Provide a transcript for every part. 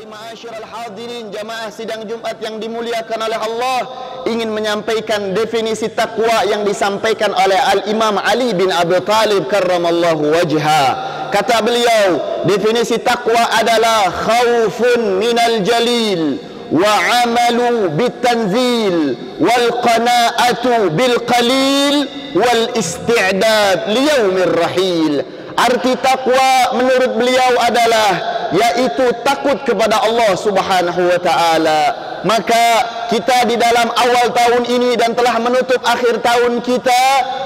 Ma'asyiral hadirin jamaah sidang Jumat yang dimuliakan oleh Allah, ingin menyampaikan definisi takwa yang disampaikan oleh Al-Imam Ali bin Abi Thalib karramallahu wajha. Kata beliau, definisi takwa adalah khaufun minal jalil wa amalu bitanzil wal qana'atu bil qalil wal isti'dad liyaumir rahil. Arti takwa menurut beliau adalah yaitu takut kepada Allah Subhanahu wa taala. Maka kita di dalam awal tahun ini dan telah menutup akhir tahun kita,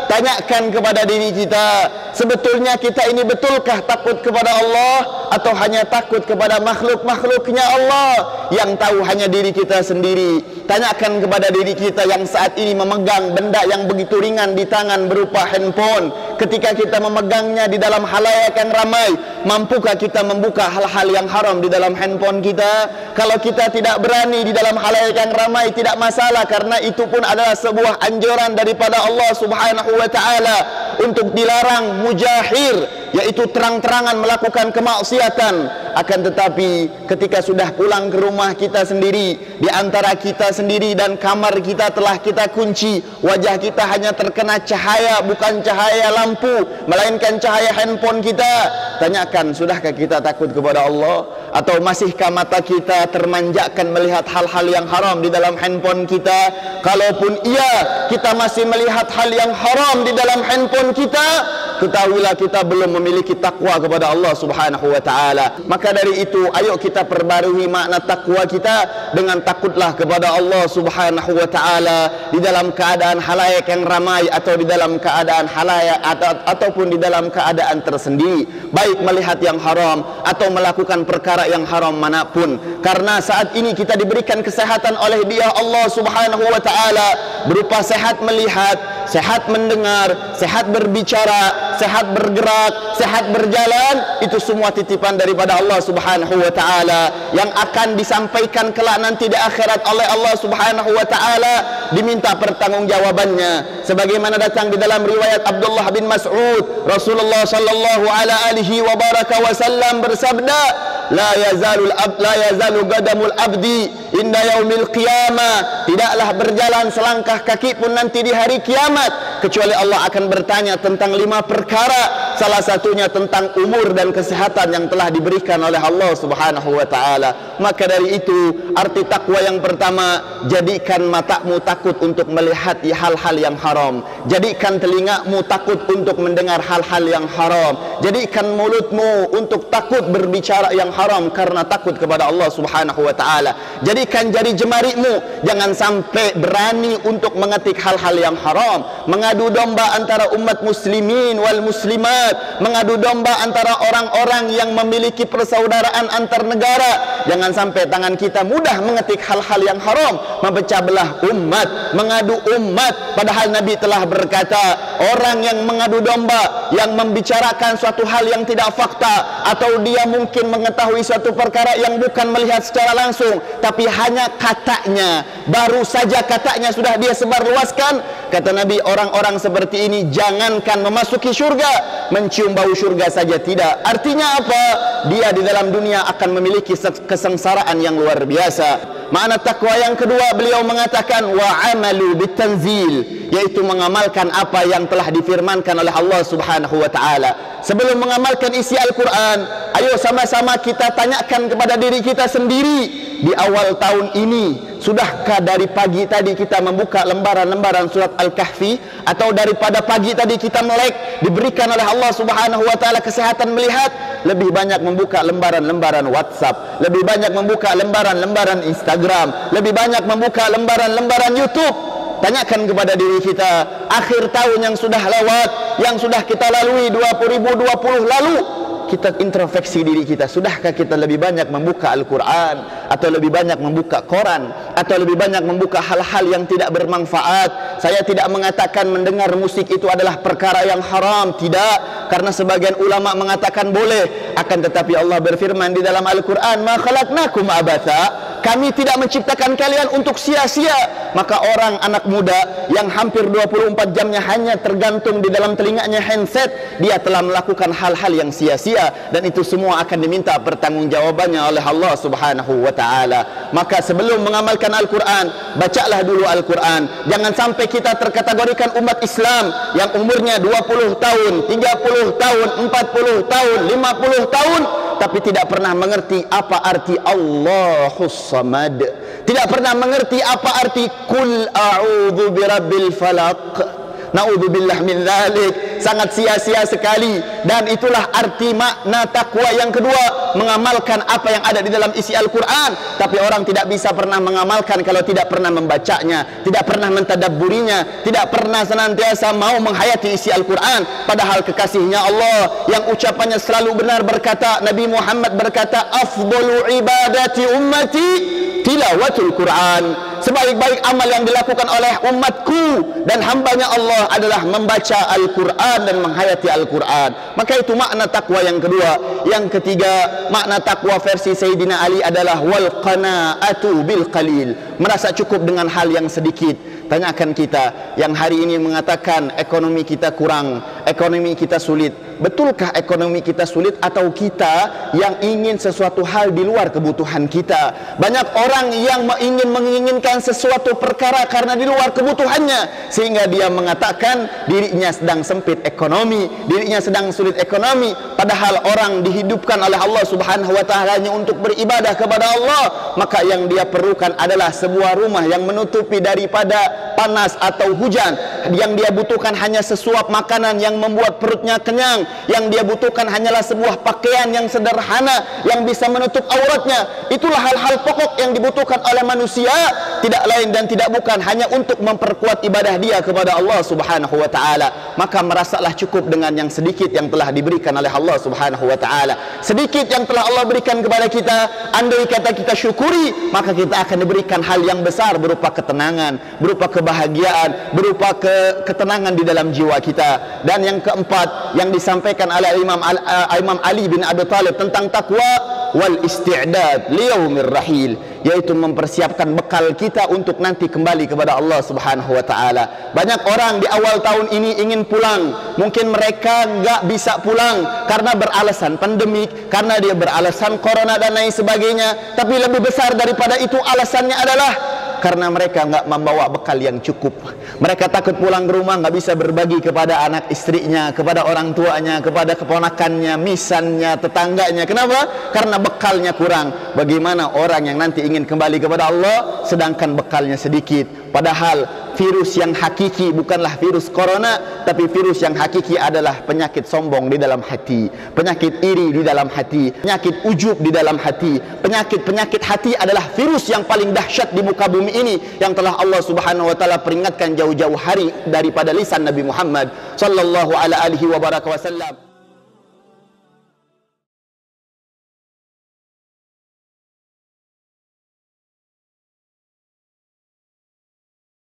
tanyakan kepada diri kita, sebetulnya kita ini betulkah takut kepada Allah atau hanya takut kepada makhluk-makhluknya Allah yang tahu hanya diri kita sendiri. Tanyakan kepada diri kita yang saat ini memegang benda yang begitu ringan di tangan berupa handphone. Ketika kita memegangnya di dalam halayak yang ramai, mampukah kita membuka hal-hal yang haram di dalam handphone kita? Kalau kita tidak berani di dalam halayak yang ramai, tidak masalah, karena itu pun adalah sebuah anjuran daripada Allah Subhanahu wa taala untuk dilarang mujahir, yaitu terang-terangan melakukan kemaksiatan. Akan tetapi ketika sudah pulang ke rumah kita sendiri, di antara kita sendiri dan kamar kita telah kita kunci, wajah kita hanya terkena cahaya, bukan cahaya lampu, melainkan cahaya handphone kita. Tanyakan, sudahkah kita takut kepada Allah? Atau masihkah mata kita termanjakan melihat hal-hal yang haram di dalam handphone kita? Kalaupun iya, kita masih melihat hal yang haram di dalam handphone kita, ketahuilah kita belum memiliki takwa kepada Allah Subhanahu wa taala. Maka dari itu, ayo kita perbarui makna takwa kita dengan takutlah kepada Allah Subhanahu wa taala di dalam keadaan halayak yang ramai atau di dalam keadaan halayak ataupun di dalam keadaan tersendiri, baik melihat yang haram atau melakukan perkara yang haram manapun. Karena saat ini kita diberikan kesehatan oleh Dia Allah Subhanahu wa taala berupa sehat melihat, sehat mendengar, sehat berbicara, sehat bergerak, sehat berjalan. Itu semua titipan daripada Allah Subhanahu wa taala yang akan disampaikan kelak nanti di akhirat oleh Allah Subhanahu wa taala, diminta pertanggungjawabannya. Sebagaimana datang di dalam riwayat Abdullah bin Mas'ud, Rasulullah sallallahu alaihi wa baraka wasallam bersabda, la yazalu qadamul abdi inda yaumil qiyamah, tidaklah berjalan selangkah kaki pun nanti di hari kiamat kecuali Allah akan bertanya tentang 5 perkara, salah satunya tentang umur dan kesehatan yang telah diberikan oleh Allah Subhanahu wa taala. Maka dari itu, arti takwa yang pertama, jadikan matamu takut untuk melihat hal-hal yang haram, jadikan telingamu takut untuk mendengar hal-hal yang haram, jadikan mulutmu untuk takut berbicara yang haram karena takut kepada Allah Subhanahu wa taala. Jadikan jari jemarimu jangan sampai berani untuk mengetik hal-hal yang haram, mengadu domba antara umat muslimin wal muslimat, mengadu domba antara orang-orang yang memiliki persaudaraan antar negara. Jangan sampai tangan kita mudah mengetik hal-hal yang haram, memecah belah umat, mengadu umat. Padahal Nabi telah berkata, orang yang mengadu domba, yang membicarakan suatu hal yang tidak fakta, atau dia mungkin mengetahui suatu perkara yang bukan melihat secara langsung, tapi hanya katanya, baru saja katanya sudah dia sebarluaskan. Kata Nabi, orang-orang seperti ini jangankan memasuki surga, mencium bau surga saja tidak. Artinya apa? Dia di dalam dunia akan memiliki kesengsaraan yang luar biasa. Makna takwa yang kedua, beliau mengatakan wa amalu bitanzil, yaitu mengamalkan apa yang telah difirmankan oleh Allah Subhanahu wa taala. Sebelum mengamalkan isi Al-Quran, ayo sama-sama kita tanyakan kepada diri kita sendiri, di awal tahun ini, sudahkah dari pagi tadi kita membuka lembaran-lembaran surat Al-Kahfi, atau daripada pagi tadi kita melek, diberikan oleh Allah Subhanahu wa taala kesehatan melihat, lebih banyak membuka lembaran-lembaran WhatsApp, lebih banyak membuka lembaran-lembaran Instagram, lebih banyak membuka lembaran-lembaran YouTube. Tanyakan kepada diri kita, akhir tahun yang sudah lewat, yang sudah kita lalui 2020 lalu, kita introspeksi diri kita, sudahkah kita lebih banyak membuka Al-Quran, atau lebih banyak membuka koran, atau lebih banyak membuka hal-hal yang tidak bermanfaat. Saya tidak mengatakan mendengar musik itu adalah perkara yang haram, tidak, karena sebagian ulama mengatakan boleh. Akan tetapi Allah berfirman di dalam Al-Quran, ma khalaqnakum abatha, kami tidak menciptakan kalian untuk sia-sia. Maka orang anak muda yang hampir 24 jamnya hanya tergantung di dalam telinganya handset, dia telah melakukan hal-hal yang sia-sia, dan itu semua akan diminta pertanggungjawabannya oleh Allah Subhanahu wa taala. Maka sebelum mengamalkan Al-Quran, bacalah dulu Al-Quran. Jangan sampai kita terkategorikan umat Islam yang umurnya 20 tahun, 30 tahun, 40 tahun, 50 tahun, tapi tidak pernah mengerti apa arti Allahus Samad, tidak pernah mengerti apa arti Qul a'udzu birabbil falaq. Na'udzubillah min dzalik. Sangat sia-sia sekali. Dan itulah arti makna takwa yang kedua, mengamalkan apa yang ada di dalam isi Al-Quran. Tapi orang tidak bisa pernah mengamalkan kalau tidak pernah membacanya, tidak pernah mentadabburinya, tidak pernah senantiasa mau menghayati isi Al-Quran. Padahal kekasihnya Allah yang ucapannya selalu benar berkata, Nabi Muhammad berkata, afdalu ibadati ummati tilawatul Quran. Sebaik-baik amal yang dilakukan oleh umatku dan hambanya Allah adalah membaca Al-Quran dan menghayati Al-Quran. Maka itu makna takwa yang kedua. Yang ketiga, makna takwa versi Sayyidina Ali adalah wal qanaatu bil qalil, merasa cukup dengan hal yang sedikit. Tanyakan kita yang hari ini mengatakan ekonomi kita kurang, ekonomi kita sulit. Betulkah ekonomi kita sulit, atau kita yang ingin sesuatu hal di luar kebutuhan kita? Banyak orang yang menginginkan sesuatu perkara karena di luar kebutuhannya, sehingga dia mengatakan dirinya sedang sempit ekonomi, dirinya sedang sulit ekonomi. Padahal orang dihidupkan oleh Allah Subhanahu wa taala hanya untuk beribadah kepada Allah. Maka yang dia perlukan adalah sebuah rumah yang menutupi daripada panas atau hujan. Yang dia butuhkan hanya sesuap makanan yang membuat perutnya kenyang. Yang dia butuhkan hanyalah sebuah pakaian yang sederhana yang bisa menutup auratnya. Itulah hal-hal pokok yang dibutuhkan oleh manusia, tidak lain dan tidak bukan hanya untuk memperkuat ibadah dia kepada Allah Subhanahu wa taala. Maka merasalah cukup dengan yang sedikit yang telah diberikan oleh Allah Subhanahu wa taala. Sedikit yang telah Allah berikan kepada kita, andai kata kita syukuri, maka kita akan diberikan hal yang besar berupa ketenangan, berupa kebahagiaan, berupa ketenangan di dalam jiwa kita. Dan yang keempat yang disampaikan oleh Imam Ali bin Abi Thalib tentang takwa, wal isti'dad liyaumir rahil, yaitu mempersiapkan bekal kita untuk nanti kembali kepada Allah Subhanahu wa taala. Banyak orang di awal tahun ini ingin pulang, mungkin mereka nggak bisa pulang karena beralasan pandemik, karena dia beralasan corona dan lain sebagainya. Tapi lebih besar daripada itu alasannya adalah karena mereka nggak membawa bekal yang cukup. Mereka takut pulang ke rumah nggak bisa berbagi kepada anak istrinya, kepada orang tuanya, kepada keponakannya, misannya, tetangganya. Kenapa? Karena bekalnya kurang. Bagaimana orang yang nanti ingin kembali kepada Allah sedangkan bekalnya sedikit? Padahal virus yang hakiki bukanlah virus corona, tapi virus yang hakiki adalah penyakit sombong di dalam hati, penyakit iri di dalam hati, penyakit ujub di dalam hati. Penyakit-penyakit hati adalah virus yang paling dahsyat di muka bumi ini, yang telah Allah Subhanahu wa taala peringatkan jauh-jauh hari daripada lisan Nabi Muhammad sallallahu alaihi wasallam.